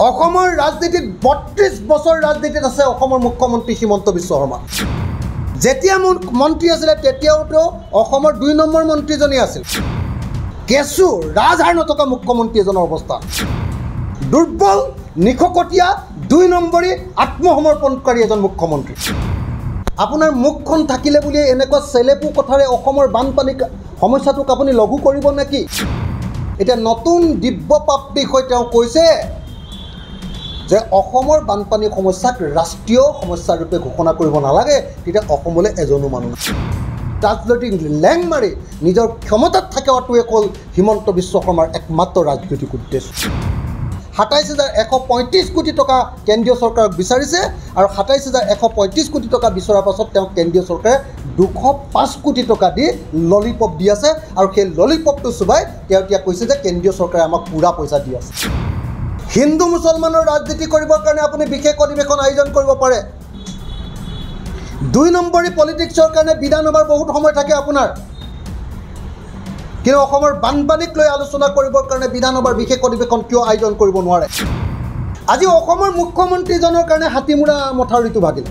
অসমৰ ৰাজনীতিত ৩২ বছৰ ৰাজনীতিত আছে অসমৰ মুখ্যমন্ত্ৰী হিমন্ত বিশ্ব শৰ্মা। যেতিয়া মন্ত্ৰী আছিলে তেতিয়াওতো অসমৰ ২ নম্বৰ মন্ত্ৰীজনী আছিল। কেঁচু ৰাজহাৰ নথকা মুখ্যমন্ত্ৰী এজনৰ অৱস্থা দুৰ্বল, নিশকটীয়া, ২ নম্বৰী আত্মসমৰ্পণকাৰী এজন মুখ্যমন্ত্ৰী। আপোনাৰ মুখখন থাকিলে বুলি এনেকুৱা চেলেপু কথাৰে অসমৰ বানপানী সমস্যাটোক আপুনি লঘু কৰিব নেকি? এতিয়া নতুন দিব্য প্ৰাপ্তি হৈ তেওঁ কৈছে যে অসমৰ বানপানী সমস্যাক ৰাষ্ট্ৰীয় সমস্যা ৰূপে ঘোষণা কৰিব নালাগে, তেতিয়া অসমলৈ এজনো মানুহ ৰাজনৈতিক লেং মাৰি নিজৰ ক্ষমতাত থকাটোৱে হ'ল হিমন্ত বিশ্ব শৰ্মাৰ একমাত্ৰ ৰাজনৈতিক উদ্দেশ্য। ২৭,১৩৫ কোটি টকা কেন্দ্ৰীয় চৰকাৰক বিচাৰিছে আৰু ২৭,১৩৫ কোটি টকা বিচৰাৰ পাছত তেওঁ কেন্দ্ৰীয় চৰকাৰে ২০৫ কোটি টকা দি ললিপপ দি আছে আৰু সেই ললিপপটো চুবাই তেওঁ এতিয়া কৈছে যে কেন্দ্ৰীয় চৰকাৰে আমাক পূৰা পইচা দি আছে। হিন্দু মুছলমানৰ ৰাজনীতি কৰিবৰ কাৰণে আপুনি বিশেষ অধিৱেশন আয়োজন কৰিব পাৰে। ২ নম্বৰী পলিটিক্সৰ কাৰণে বিধানসভাৰ বহুত সময় থাকে আপোনাৰ, কিন্তু অসমৰ বানপানীক লৈ আলোচনা কৰিবৰ কাৰণে বিধানসভাৰ বিশেষ অধিৱেশন কিয় আয়োজন কৰিব নোৱাৰে? আজি অসমৰ মুখ্যমন্ত্ৰীজনৰ কাৰণে হাতীমূৰা মথাউৰিটো ভাগিল।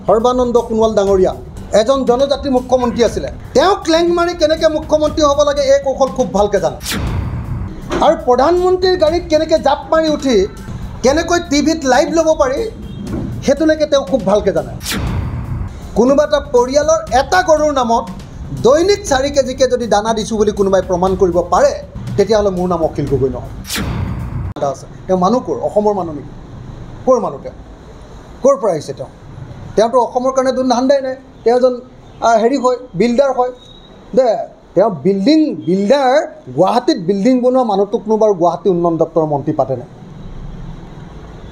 সৰ্বানন্দ সোণোৱাল ডাঙৰীয়া এজন জনজাতি মুখ্যমন্ত্ৰী আছিলে। তেওঁক লেং মাৰি কেনেকৈ মুখ্যমন্ত্ৰী হ'ব লাগে এই কৌশল খুব ভালকৈ জানে। আৰু প্ৰধানমন্ত্ৰীৰ গাড়ীত কেনেকৈ জাপ মাৰি উঠি কেনেকৈ টিভিত লাইভ ল'ব পাৰি সেইটোলৈকে তেওঁ খুব ভালকৈ জানে। কোনোবা এটা পৰিয়ালৰ এটা গৰুৰ নামত দৈনিক ৪ কেজিকৈ যদি দানা দিছোঁ বুলি কোনোবাই প্ৰমাণ কৰিব পাৰে, তেতিয়াহ'লে মোৰ নাম অখিল গগৈ নহয়। আছে তেওঁ মানুহ ক'ৰ? অসমৰ মানুহ নেকি? ক'ৰ মানুহ তেওঁ? ক'ৰ পৰা আহিছে তেওঁ? তেওঁতো অসমৰ কাৰণে ধান্দাই নাই। তেওঁ এজন হেৰি হয়, বিল্ডাৰ হয় দে। তেওঁ বিল্ডাৰ গুৱাহাটীত বিল্ডিং বনোৱা মানুহটোকনো বাৰু গুৱাহাটী উন্নয়ন দপ্তৰৰ মন্ত্ৰী পাতে নাই?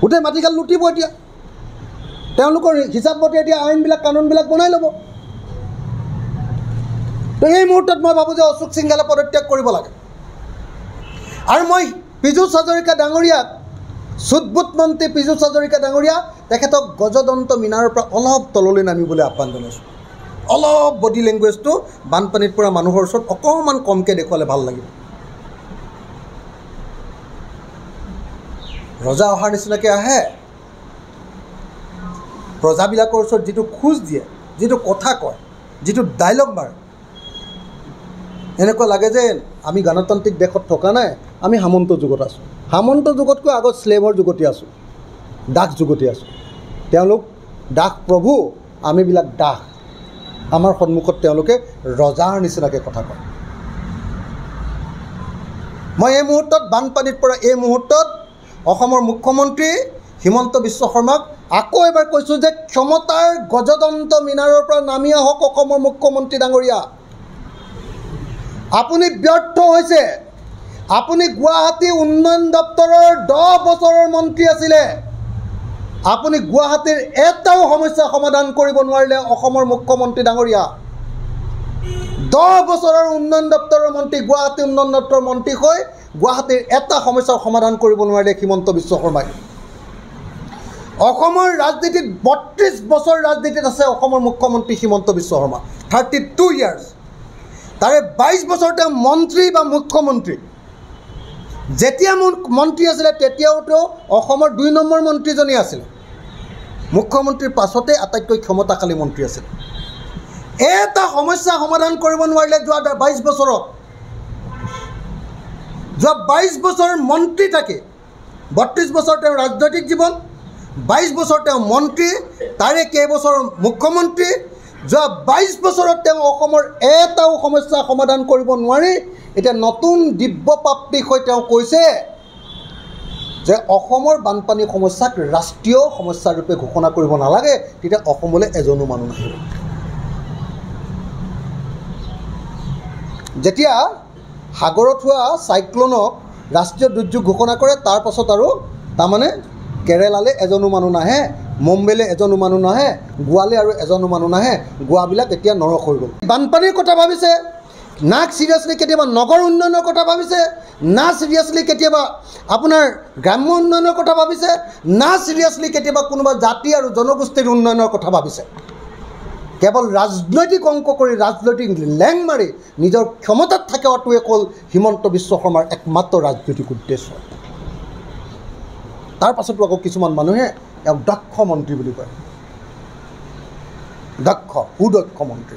গোটেই মাটিকাল লুটিব এতিয়া। তেওঁলোকৰ হিচাপ মতে এতিয়া আইনবিলাক কানুনবিলাক বনাই ল'ব। তো এই মুহূৰ্তত মই ভাবোঁ যে অশোক সিংঘালে পদত্যাগ কৰিব লাগে। আৰু মই পীযুষ হাজৰিকা ডাঙৰীয়াক, চুটবুট মন্ত্ৰী পীযুষ হাজৰিকা ডাঙৰীয়া, তেখেতক গজদন্ত মিনাৰৰ পৰা অলপ তললৈ নামিবলৈ আহ্বান জনাইছোঁ। অলপ বডি লেংগুৱেজটো বানপানীত পৰা মানুহৰ ওচৰত অকণমান কমকৈ দেখুৱালে ভাল লাগিব। ৰজা অহাৰ নিচিনাকৈ আহে, প্ৰজাবিলাকৰ ওচৰত যিটো খোজ দিয়ে, যিটো কথা কয়, যিটো ডাইলগ মাৰে, এনেকুৱা লাগে যে আমি গণতান্ত্ৰিক দেশত থকা নাই, আমি সামন্ত যুগত আছোঁ। সামন্ত যুগতকৈ আগত শ্লেভৰ যুগতে আছোঁ, দাস যুগতে আছোঁ। তেওঁলোক দাস প্ৰভু, আমিবিলাক দাস। আমাৰ সন্মুখত তেওঁলোকে ৰজাৰ নিচিনাকৈ কথা কয়। মই এই মুহূৰ্তত বানপানীত পৰা এই মুহূৰ্তত অসমৰ মুখ্যমন্ত্ৰী হিমন্ত বিশ্ব শৰ্মাক আকৌ এবাৰ কৈছোঁ যে ক্ষমতাৰ গজদন্ত মিনাৰৰ পৰা নামি আহক অসমৰ মুখ্যমন্ত্ৰী ডাঙৰীয়া। আপুনি ব্যৰ্থ হৈছে। আপুনি গুৱাহাটী উন্নয়ন দপ্তৰৰ 10 বছৰৰ মন্ত্ৰী আছিলে। আপুনি গুৱাহাটীৰ এটাও সমস্যা সমাধান কৰিব নোৱাৰিলে অসমৰ মুখ্যমন্ত্ৰী ডাঙৰীয়া। 10 বছৰৰ উন্নয়ন দপ্তৰৰ মন্ত্ৰী, গুৱাহাটী উন্নয়ন দপ্তৰৰ মন্ত্ৰী হৈ গুৱাহাটীৰ এটা সমস্যাৰ সমাধান কৰিব নোৱাৰিলে হিমন্ত বিশ্ব শৰ্মাই। অসমৰ ৰাজনীতিত ৩২ বছৰ ৰাজনীতিত আছে অসমৰ মুখ্যমন্ত্ৰী হিমন্ত বিশ্ব শৰ্মা, 32 ইয়াৰ্ছ। তাৰে 22 বছৰ তেওঁ মন্ত্ৰী বা মুখ্যমন্ত্ৰী। যেতিয়া মন্ত্ৰী আছিলে তেতিয়াওতো অসমৰ ২ নম্বৰ মন্ত্ৰীজনী আছিলে। মুখ্যমন্ত্ৰীৰ পাছতে আটাইতকৈ ক্ষমতাশালী মন্ত্ৰী আছিল। এটা সমস্যা সমাধান কৰিব নোৱাৰিলে যোৱা 22 বছৰত। যোৱা 22 বছৰ মন্ত্ৰী থাকে, ৩২ বছৰ তেওঁ ৰাজনৈতিক জীৱন, 22 বছৰ তেওঁ মন্ত্ৰী, তাৰে কেইবছৰ মুখ্যমন্ত্ৰী। যোৱা 22 বছৰত তেওঁ অসমৰ এটাও সমস্যা সমাধান কৰিব নোৱাৰি এতিয়া নতুন দিব্য প্ৰাপ্তি হৈ তেওঁ কৈছে যে অসমৰ বানপানী সমস্যাক ৰাষ্ট্ৰীয় সমস্যা ৰূপে ঘোষণা কৰিব নালাগে, তেতিয়া অসমলৈ এজনো মানুহ নাহিব। যেতিয়া সাগৰত হোৱা চাইক্লনক ৰাষ্ট্ৰীয় দুৰ্যোগ ঘোষণা কৰে, তাৰ পাছত আৰু তাৰমানে কেৰেলালৈ এজনো মানুহ নাহে, মুম্বাইলৈ এজনো মানুহ নাহে, গোৱালৈ আৰু এজনো মানুহ নাহে। গোৱাবিলাক এতিয়া নৰক হৈ গ'ল। বানপানীৰ কথা ভাবিছে না চিৰিয়াছলি, কেতিয়াবা নগৰ উন্নয়নৰ কথা ভাবিছে না চিৰিয়াছলি, কেতিয়াবা আপোনাৰ গ্ৰাম্য উন্নয়নৰ কথা ভাবিছে না চিৰিয়াছলি, কেতিয়াবা কোনোবা জাতি আৰু জনগোষ্ঠীৰ উন্নয়নৰ কথা ভাবিছে। কেৱল ৰাজনৈতিক অংক কৰি, ৰাজনৈতিক লেং মাৰি নিজৰ ক্ষমতাত থকাটোৱে হ'ল হিমন্ত বিশ্ব শৰ্মাৰ একমাত্ৰ ৰাজনৈতিক উদ্দেশ্য। তাৰ পাছতো আকৌ কিছুমান মানুহে ইয়াক দক্ষ মন্ত্ৰী বুলি কয়, সুদক্ষ মন্ত্ৰী,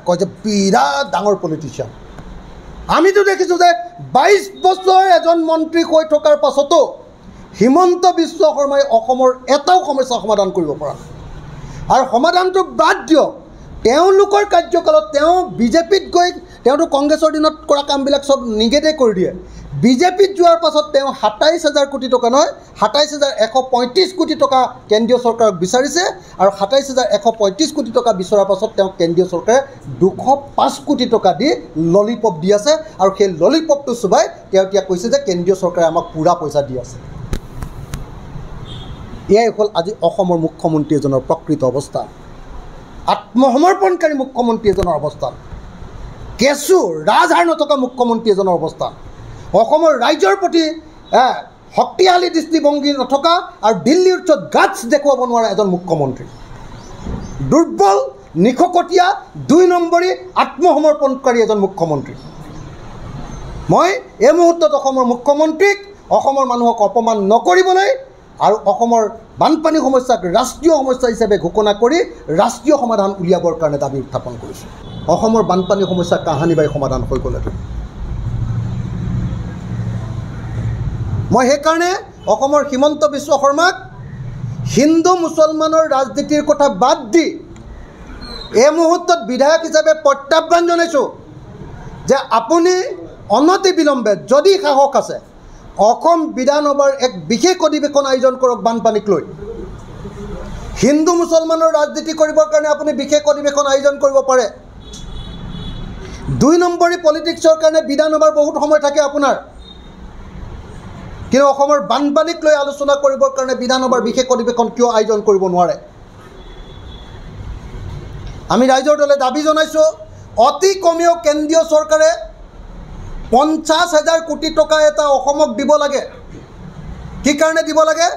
কয় যে বিৰাট ডাঙৰ পলিটিচিয়ান। আমিতো দেখিছোঁ যে 22 বছৰ এজন মন্ত্ৰী হৈ থকাৰ পাছতো হিমন্ত বিশ্ব শৰ্মাই অসমৰ এটাও সমস্যা সমাধান কৰিব পৰা নাই। আৰু সমাধানটো বাদ দিয়ক, তেওঁলোকৰ কাৰ্যকালত তেওঁ বিজেপিত গৈ তেওঁতো কংগ্ৰেছৰ দিনত কৰা কামবিলাক চব নিগেটেই কৰি দিয়ে। বিজেপিত যোৱাৰ পাছত তেওঁ 27,000 কোটি টকা নহয়, 27,135 কোটি টকা কেন্দ্ৰীয় চৰকাৰক বিচাৰিছে। আৰু 27,135 কোটি টকা বিচৰাৰ পাছত তেওঁ কেন্দ্ৰীয় চৰকাৰে 205 কোটি টকা দি ললিপপ দি আছে। আৰু সেই ললিপপটো চুবাই তেওঁ এতিয়া কৈছে যে কেন্দ্ৰীয় চৰকাৰে আমাক পূৰা পইচা দি আছে। এয়াই হ'ল আজি অসমৰ মুখ্যমন্ত্ৰী এজনৰ প্ৰকৃত অৱস্থা, আত্মসমৰ্পণকাৰী মুখ্যমন্ত্ৰী এজনৰ অৱস্থান, কেঁচু ৰাজহাৰ নথকা মুখ্যমন্ত্ৰী এজনৰ অৱস্থান, অসমৰ ৰাইজৰ প্ৰতি শক্তিশালী দৃষ্টিভংগী নথকা আৰু দিল্লীৰ ওচৰত গাটছ দেখুৱাব নোৱাৰা এজন মুখ্যমন্ত্ৰী, দুৰ্বল নিশকতীয়া 2 নম্বৰী আত্মসমৰ্পণকাৰী এজন মুখ্যমন্ত্ৰী। মই এই মুহূৰ্তত অসমৰ মুখ্যমন্ত্ৰীক অসমৰ মানুহক অপমান নকৰিবলৈ আৰু অসমৰ বানপানী সমস্যাক ৰাষ্ট্ৰীয় সমস্যা হিচাপে ঘোষণা কৰি ৰাষ্ট্ৰীয় সমাধান উলিয়াবৰ কাৰণে দাবী উত্থাপন কৰিছোঁ। অসমৰ বানপানী সমস্যা কাহানিবাই সমাধান হৈ গ'লে মই সেইকাৰণে অসমৰ হিমন্ত বিশ্ব শৰ্মাক হিন্দু মুছলমানৰ ৰাজনীতিৰ কথা বাদ দি এই মুহূৰ্তত বিধায়ক হিচাপে প্ৰত্যাহ্বান জনাইছোঁ যে আপুনি অনতি বিলম্বে যদি সাহস আছে অসম বিধানসভাৰ এক বিশেষ অধিৱেশন আয়োজন কৰক বানপানীক লৈ। হিন্দু মুছলমানৰ ৰাজনীতি কৰিবৰ কাৰণে আপুনি বিশেষ অধিৱেশন আয়োজন কৰিব পাৰে। 2 নম্বৰী পলিটিক্সৰ কাৰণে বিধানসভাৰ বহুত সময় থাকে আপোনাৰ, কিন্তু অসমৰ বানপানীক লৈ আলোচনা কৰিবৰ কাৰণে বিধানসভাৰ বিশেষ অধিৱেশন কিয় আয়োজন কৰিব নোৱাৰে? আমি ৰাইজৰ দলে দাবী জনাইছোঁ অতি কমেও কেন্দ্ৰীয় চৰকাৰে 50,000 কোটি টকা এটা অসমক দিব লাগে। কি কাৰণে দিব লাগে?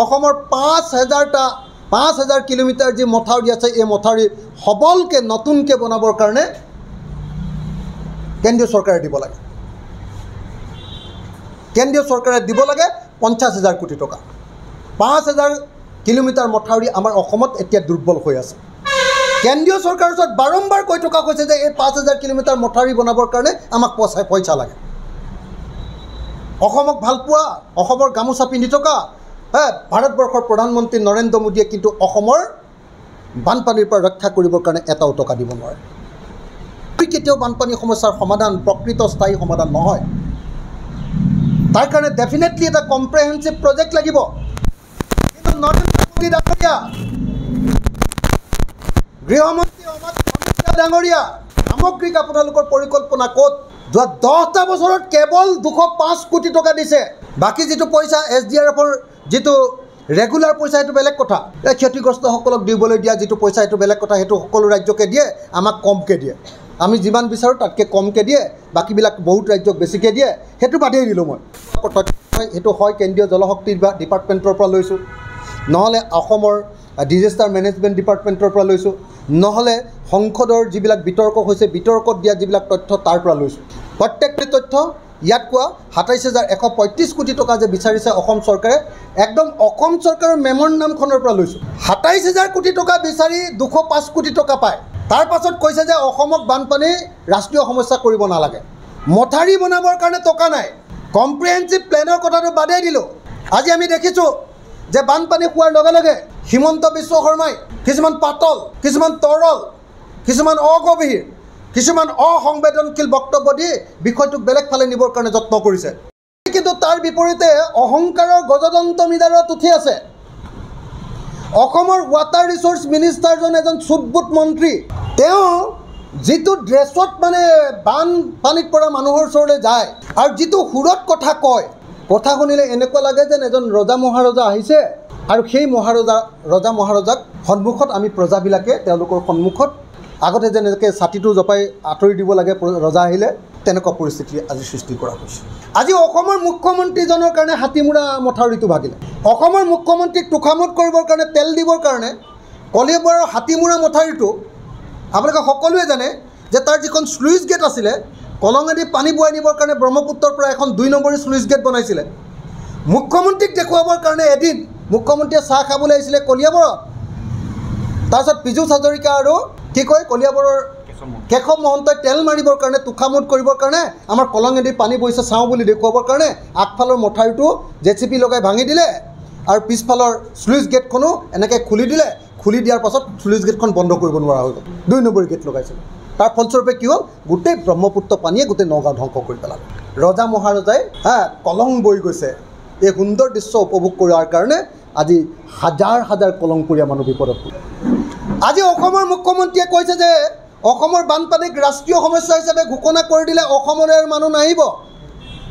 অসমৰ 5,000 কিলোমিটাৰ যি মথাউৰি আছে এই মথাউৰি সবলকৈ নতুনকৈ বনাবৰ কাৰণে কেন্দ্ৰীয় চৰকাৰে দিব লাগে। কেন্দ্ৰীয় চৰকাৰে দিব লাগে 50,000 কোটি টকা। 5,000 কিলোমিটাৰ মথাউৰি আমাৰ অসমত এতিয়া দুৰ্বল হৈ আছে। কেন্দ্ৰীয় চৰকাৰৰ ওচৰত বাৰম্বাৰ কৈ থকা হৈছে যে এই 5,000 কিলোমিটাৰ মথাউৰি বনাবৰ কাৰণে আমাক পইচা লাগে। অসমক ভালপোৱা, অসমৰ গামোচা পিন্ধি থকা ভাৰতবৰ্ষৰ প্ৰধানমন্ত্ৰী নৰেন্দ্ৰ মোদীয়ে কিন্তু অসমৰ বানপানীৰ পৰা ৰক্ষা কৰিবৰ কাৰণে এটাও টকা দিব নোৱাৰে। কেতিয়াও বানপানী সমস্যাৰ সমাধান প্ৰকৃত স্থায়ী সমাধান নহয়। তাৰ কাৰণে ডেফিনেটলি এটা কম্প্ৰেহেনচিভ প্ৰজেক্ট লাগিব। কিন্তু নৰেন্দ্ৰ মোদী ডাঙৰীয়া, গৃহমন্ত্ৰী অমিত শ্বাহ ডাঙৰীয়া, সামগ্ৰিক আপোনালোকৰ পৰিকল্পনা ক'ত? যোৱা 10টা বছৰত কেৱল 205 কোটি টকা দিছে। বাকী যিটো পইচা SDRFৰ যিটো ৰেগুলাৰ পইচা সেইটো বেলেগ কথা, ক্ষতিগ্ৰস্তসকলক দিবলৈ দিয়া যিটো পইচা সেইটো বেলেগ কথা। সেইটো সকলো ৰাজ্যকে দিয়ে, আমাক কমকৈ দিয়ে। আমি যিমান বিচাৰোঁ তাতকৈ কমকৈ দিয়ে, বাকীবিলাক বহুত ৰাজ্যক বেছিকৈ দিয়ে। সেইটো বাদেই দিলোঁ মই। সেইটো হয় কেন্দ্ৰীয় জলশক্তি ডিপাৰ্টমেণ্টৰ পৰা লৈছোঁ, নহ'লে অসমৰ ডিজাষ্টাৰ মেনেজমেণ্ট ডিপাৰ্টমেণ্টৰ পৰা লৈছোঁ, নহ'লে সংসদৰ যিবিলাক বিতৰ্ক হৈছে বিতৰ্কত দিয়া যিবিলাক তথ্য তাৰ পৰা লৈছোঁ। প্ৰত্যেকটি তথ্য ইয়াত কোৱা 27,135 কোটি টকা যে বিচাৰিছে অসম চৰকাৰে, একদম অসম চৰকাৰৰ মেমৰ নামখনৰ পৰা লৈছোঁ। 27,000 কোটি টকা বিচাৰি 205 কোটি টকা পায়। তাৰ পাছত কৈছে যে অসমক বানপানী ৰাষ্ট্ৰীয় সমস্যা কৰিব নালাগে, মথাউৰি বনাবৰ কাৰণে টকা নাই। কম্প্ৰিহেনচিভ প্লেনৰ কথাটো বাদেই দিলোঁ। আজি আমি দেখিছোঁ যে বানপানী হোৱাৰ লগে লগে হিমন্ত বিশ্ব শৰ্মাই কিছুমান পাতল, কিছুমান তৰল, কিছুমান অগভীৰ, কিছুমান অসংবেদনশীল বক্তব্য দি বিষয়টোক বেলেগ ফালে নিবৰ কাৰণে যত্ন কৰিছে। কিন্তু তাৰ বিপৰীতে অহংকাৰৰ গজদন্ত মিদাৰত উঠি আছে অসমৰ ৱাটাৰ ৰিচোৰ্চ মিনিষ্টাৰজন, এজন চুটবুট মন্ত্ৰী। তেওঁ যিটো ড্ৰেছত মানে বানপানীত পৰা মানুহৰ ওচৰলৈ যায় আৰু যিটো সুৰত কথা কয়, কথা শুনিলে এনেকুৱা লাগে যেন এজন ৰজা মহাৰজা আহিছে আৰু সেই ৰজা মহাৰজাক সন্মুখত আমি প্ৰজাবিলাকে তেওঁলোকৰ সন্মুখত আগতে যেনেকৈ ছাতিটো জপাই আঁতৰি দিব লাগে ৰজা আহিলে, তেনেকুৱা পৰিস্থিতি আজি সৃষ্টি কৰা হৈছে। আজি অসমৰ মুখ্যমন্ত্ৰীজনৰ কাৰণে হাতীমূৰা মথাউৰিটো ভাগিলে। অসমৰ মুখ্যমন্ত্ৰীক তোষামোদ কৰিবৰ কাৰণে, তেল দিবৰ কাৰণে কলিয়াবৰৰ হাতীমূৰা মথাউৰিটো আপোনালোকে সকলোৱে জানে যে তাৰ যিখন স্লুইচ গেট আছিলে, কলঙেদি পানী বোৱাই নিবৰ কাৰণে ব্ৰহ্মপুত্ৰৰ পৰা এখন 2 নম্বৰী স্লুইচ গেট বনাইছিলে। মুখ্যমন্ত্ৰীক দেখুৱাবৰ কাৰণে এদিন মুখ্যমন্ত্ৰীয়ে চাহ খাবলৈ আহিছিলে কলিয়াবৰত তাৰপিছত পীযুষ হাজৰিকা আৰু কি কয় কলিয়াবৰৰ কেশৱ মহন্তই তেল মাৰিবৰ কাৰণে তোষামোদ কৰিবৰ কাৰণে আমাৰ কলঙেদি পানী বৈছে চাওঁ বুলি দেখুৱাবৰ কাৰণে আগফালৰ মথাউৰিটো JCB লগাই ভাঙি দিলে আৰু পিছফালৰ স্লুইচ গেটখনো এনেকৈ খুলি দিলে খুলি দিয়াৰ পাছত স্লুইচ গেটখন বন্ধ কৰিব নোৱাৰা হৈ গ'ল 2 নম্বৰ গেট লগাইছিল তাৰ ফলস্বৰূপে কি হ'ল গোটেই ব্ৰহ্মপুত্ৰ পানীয়ে গোটেই নগাঁও ধ্বংস কৰি পেলালে ৰজা মহাৰজাই কলং বৈ গৈছে এই সুন্দৰ দৃশ্য উপভোগ কৰাৰ কাৰণে আজি হাজাৰ হাজাৰ কলংপৰীয়া মানুহ বিপদত পৰিল আজি অসমৰ মুখ্যমন্ত্ৰীয়ে কৈছে যে অসমৰ বানপানীক ৰাষ্ট্ৰীয় সমস্যা হিচাপে ঘোষণা কৰি দিলে অসমলৈ মানুহ নাহিব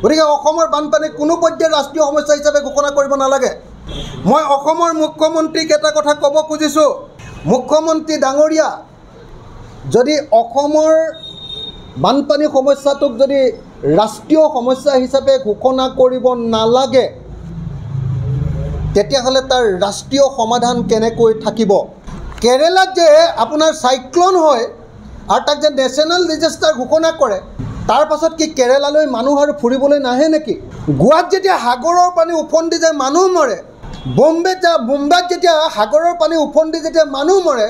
গতিকে অসমৰ বানপানীক কোনো পৰ্যায়ত ৰাষ্ট্ৰীয় সমস্যা হিচাপে ঘোষণা কৰিব নালাগে মই অসমৰ মুখ্যমন্ত্ৰীক এটা কথা ক'ব খুজিছোঁ মুখ্যমন্ত্ৰী ডাঙৰীয়া যদি অসমৰ বানপানী সমস্যাটোক যদি ৰাষ্ট্ৰীয় সমস্যা হিচাপে ঘোষণা কৰিব নালাগে তেতিয়াহ'লে তাৰ ৰাষ্ট্ৰীয় সমাধান কেনেকৈ থাকিব কেৰেলাত যে আপোনাৰ চাইক্লন হয় আৰু তাক যে নেশ্যনেল ডিজাষ্টাৰ ঘোষণা কৰে তাৰ পাছত কি কেৰেলালৈ মানুহ আৰু ফুৰিবলৈ নাহে নেকি গোৱাত যেতিয়া সাগৰৰ পানী উফন্দি যায় মানুহ মৰে মুম্বাইত যেতিয়া সাগৰৰ পানী উফন্দি যেতিয়া মানুহ মৰে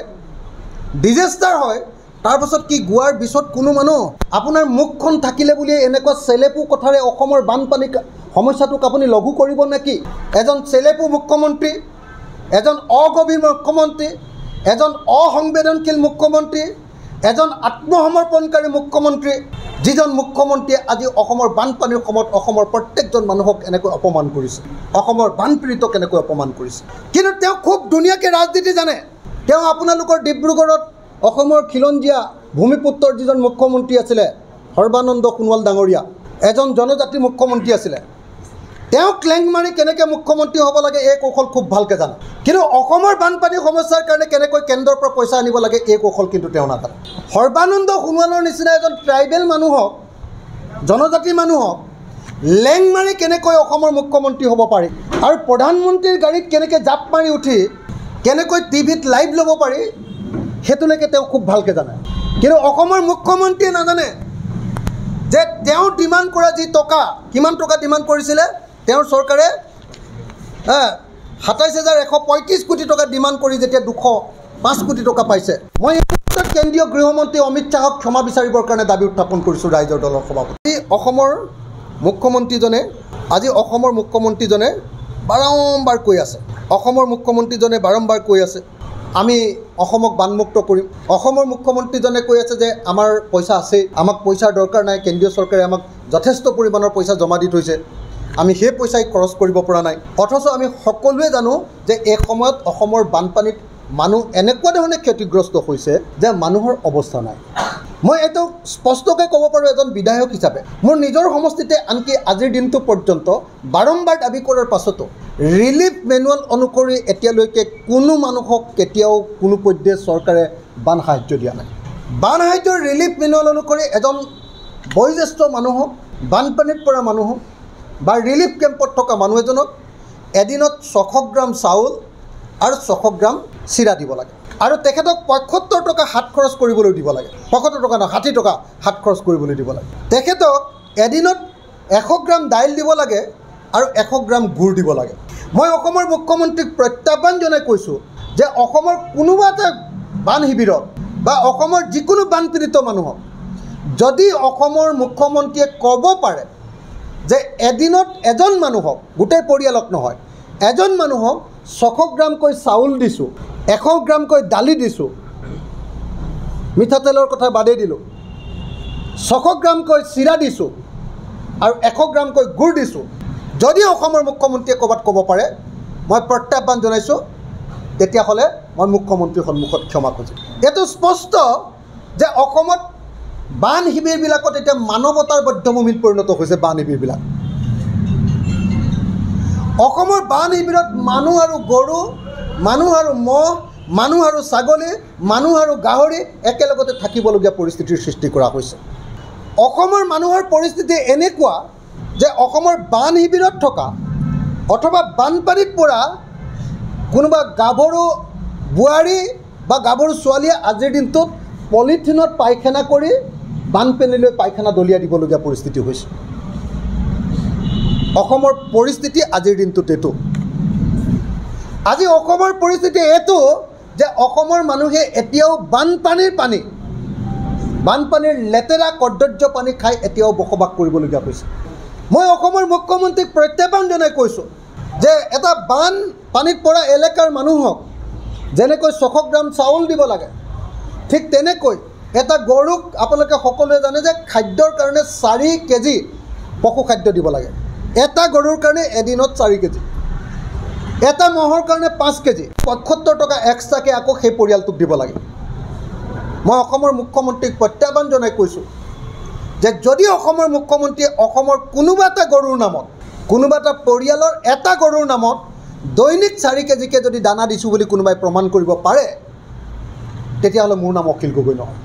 ডিজাষ্টাৰ হয় তাৰ পাছত কি গোৱাৰ বিচত কোনো মানুহ আপোনাৰ মুখখন থাকিলে বুলি এনেকুৱা চেলেপু কথাৰে অসমৰ বানপানী সমস্যাটোক আপুনি লঘু কৰিব নেকি এজন চেলেপু মুখ্যমন্ত্ৰী এজন অগভীৰ মুখ্যমন্ত্ৰী এজন অসংবেদনশীল মুখ্যমন্ত্ৰী এজন আত্মসমৰ্পণকাৰী মুখ্যমন্ত্ৰী যিজন মুখ্যমন্ত্ৰীয়ে আজি অসমৰ বানপানীৰ সময়ত অসমৰ প্ৰত্যেকজন মানুহক এনেকৈ অপমান কৰিছে অসমৰ বানপীড়িতক এনেকৈ অপমান কৰিছে কিন্তু তেওঁ খুব ধুনীয়াকৈ ৰাজনীতি জানে তেওঁ আপোনালোকৰ ডিব্ৰুগড়ত অসমৰ খিলঞ্জীয়া ভূমিপুত্ৰৰ যিজন মুখ্যমন্ত্ৰী আছিলে সৰ্বানন্দ সোণোৱাল ডাঙৰীয়া এজন জনজাতি মুখ্যমন্ত্ৰী আছিলে তেওঁ ক্লেং মাৰি কেনেকৈ মুখ্যমন্ত্ৰী হ'ব লাগে এই কৌশল খুব ভালকৈ জানে কিন্তু অসমৰ বানপানী সমস্যাৰ কাৰণে কেনেকৈ কেন্দ্ৰৰ পৰা পইচা আনিব লাগে এই কৌশল কিন্তু তেওঁ নাজানে সৰ্বানন্দ সোণোৱালৰ নিচিনা এজন ট্ৰাইবেল মানুহক জনজাতি মানুহক লেং মাৰি কেনেকৈ অসমৰ মুখ্যমন্ত্ৰী হ'ব পাৰি আৰু প্ৰধানমন্ত্ৰীৰ গাড়ীত কেনেকৈ জাপ মাৰি উঠি কেনেকৈ টিভিত লাইভ ল'ব পাৰি সেইটোলৈকে তেওঁ খুব ভালকৈ জানে কিন্তু অসমৰ মুখ্যমন্ত্ৰীয়ে নাজানে যে তেওঁ ডিমাণ্ড কৰা যি টকা কিমান টকা ডিমাণ্ড কৰিছিলে তেওঁৰ চৰকাৰে ২৭,১৩৫ কোটি টকা ডিমাণ্ড কৰি যেতিয়া ২০৫ কোটি টকা পাইছে মই এই ক্ষেত্ৰত কেন্দ্ৰীয় গৃহমন্ত্ৰী অমিত শ্বাহক ক্ষমা বিচাৰিবৰ কাৰণে দাবী উত্থাপন কৰিছোঁ ৰাইজৰ দলৰ সভাপতি অসমৰ মুখ্যমন্ত্ৰীজনে বাৰম্বাৰ কৈ আছে আমি অসমক বানমুক্ত কৰিম অসমৰ মুখ্যমন্ত্ৰীজনে কৈ আছে যে আমাৰ পইচা আছে আমাক পইচাৰ দৰকাৰ নাই কেন্দ্ৰীয় চৰকাৰে আমাক যথেষ্ট পৰিমাণৰ পইচা জমা দি থৈছে আমি সেই পইচাই খৰচ কৰিব পৰা নাই অথচ আমি সকলোৱে জানো যে এই সময়ত অসমৰ বানপানীত মানুহ এনেকুৱা ধৰণে ক্ষতিগ্ৰস্ত হৈছে যে মানুহৰ অৱস্থা নাই মই এইটো স্পষ্টকৈ ক'ব পাৰোঁ এজন বিধায়ক হিচাপে মোৰ নিজৰ সমষ্টিতে আনকি আজিৰ দিনটো পৰ্যন্ত বাৰম্বাৰ দাবী কৰাৰ পাছতো ৰিলিফ মেনুৱেল অনুসৰি এতিয়ালৈকে কোনো মানুহক কেতিয়াও কোনো পৰ্যায়ত চৰকাৰে বান সাহায্য দিয়া নাই বান সাহায্যৰ ৰিলিফ মেনুৱেল অনুসৰি এজন বয়োজ্যেষ্ঠ মানুহক বানপানীত পৰা মানুহক বা ৰিলিফ কেম্পত থকা মানুহ এজনক এদিনত ৬০০ গ্ৰাম চাউল আৰু ৬০০ গ্ৰাম চিৰা দিব লাগে আৰু তেখেতক ৭৫ টকা হাত খৰচ কৰিবলৈ দিব লাগে ৭৫ টকা নহয় ৬০ টকা হাত খৰচ কৰিবলৈ দিব লাগে তেখেতক এদিনত ১০০ গ্ৰাম দাইল দিব লাগে আৰু ১০০ গ্ৰাম গুড় দিব লাগে মই অসমৰ মুখ্যমন্ত্ৰীক প্ৰত্যাহ্বান জনাই কৈছোঁ যে অসমৰ কোনোবা এটা বান শিবিৰত বা অসমৰ যিকোনো বানপীড়িত মানুহক যদি অসমৰ মুখ্যমন্ত্ৰীয়ে ক'ব পাৰে যে এদিনত এজন মানুহক গোটেই পৰিয়ালক নহয় এজন মানুহক ৬০০ গ্ৰামকৈ চাউল দিছোঁ ১০০ গ্ৰামকৈ দালি দিছোঁ মিঠাতেলৰ কথা বাদেই দিলোঁ ৬০০ গ্ৰামকৈ চিৰা দিছোঁ আৰু ১০০ গ্ৰামকৈ গুড় দিছোঁ যদি অসমৰ মুখ্যমন্ত্ৰীয়ে ক'ৰবাত ক'ব পাৰে মই প্ৰত্যাহ্বান জনাইছোঁ তেতিয়াহ'লে মই মুখ্যমন্ত্ৰীৰ সন্মুখত ক্ষমা খুজিম এইটো স্পষ্ট যে অসমত বান শিবিৰবিলাকত এতিয়া মানৱতাৰ বধ্যভূমিত পৰিণত হৈছে বান শিবিৰবিলাক অসমৰ বান শিবিৰত মানুহ আৰু গৰু মানুহ আৰু মহ মানুহ আৰু ছাগলী মানুহ আৰু গাহৰি একেলগতে থাকিবলগীয়া পৰিস্থিতিৰ সৃষ্টি কৰা হৈছে অসমৰ মানুহৰ পৰিস্থিতি এনেকুৱা যে অসমৰ বান শিবিৰত থকা অথবা বানপানীত পৰা কোনোবা গাভৰু বোৱাৰী বা গাভৰু ছোৱালীয়ে আজিৰ দিনটোত পলিথিনত পায়খানা কৰি বানপানীলৈ পায়খানা দলিয়াই দিবলগীয়া পৰিস্থিতি হৈছে অসমৰ পৰিস্থিতি আজিৰ দিনটোত এইটো আজি অসমৰ পৰিস্থিতি এইটো যে অসমৰ মানুহে এতিয়াও বানপানীৰ লেতেৰা কৰ্দৰ্য পানী খাই এতিয়াও বসবাস কৰিবলগীয়া হৈছে মই অসমৰ মুখ্যমন্ত্ৰীক প্ৰত্যাহ্বান জনাই কৈছোঁ যে এটা বানপানীত পৰা এলেকাৰ মানুহক যেনেকৈ 600 গ্ৰাম চাউল দিব লাগে ঠিক তেনেকৈ এটা গৰুক আপোনালোকে সকলোৱে জানে যে খাদ্যৰ কাৰণে 4 কেজি পশু খাদ্য দিব লাগে এটা গৰুৰ কাৰণে এদিনত 4 কেজি এটা মহৰ কাৰণে 5 কেজি 75 টকা এক্সট্ৰাকৈ আকৌ সেই পৰিয়ালটোক দিব লাগে মই অসমৰ মুখ্যমন্ত্ৰীক প্ৰত্যাহ্বান জনাই কৈছোঁ যে যদি অসমৰ মুখ্যমন্ত্ৰীয়ে অসমৰ কোনোবা এটা গৰুৰ নামত কোনোবা এটা পৰিয়ালৰ এটা গৰুৰ নামত দৈনিক 4 কেজিকৈ যদি দানা দিছোঁ বুলি কোনোবাই প্ৰমাণ কৰিব পাৰে তেতিয়াহ'লে মোৰ নাম অখিল গগৈ নহয়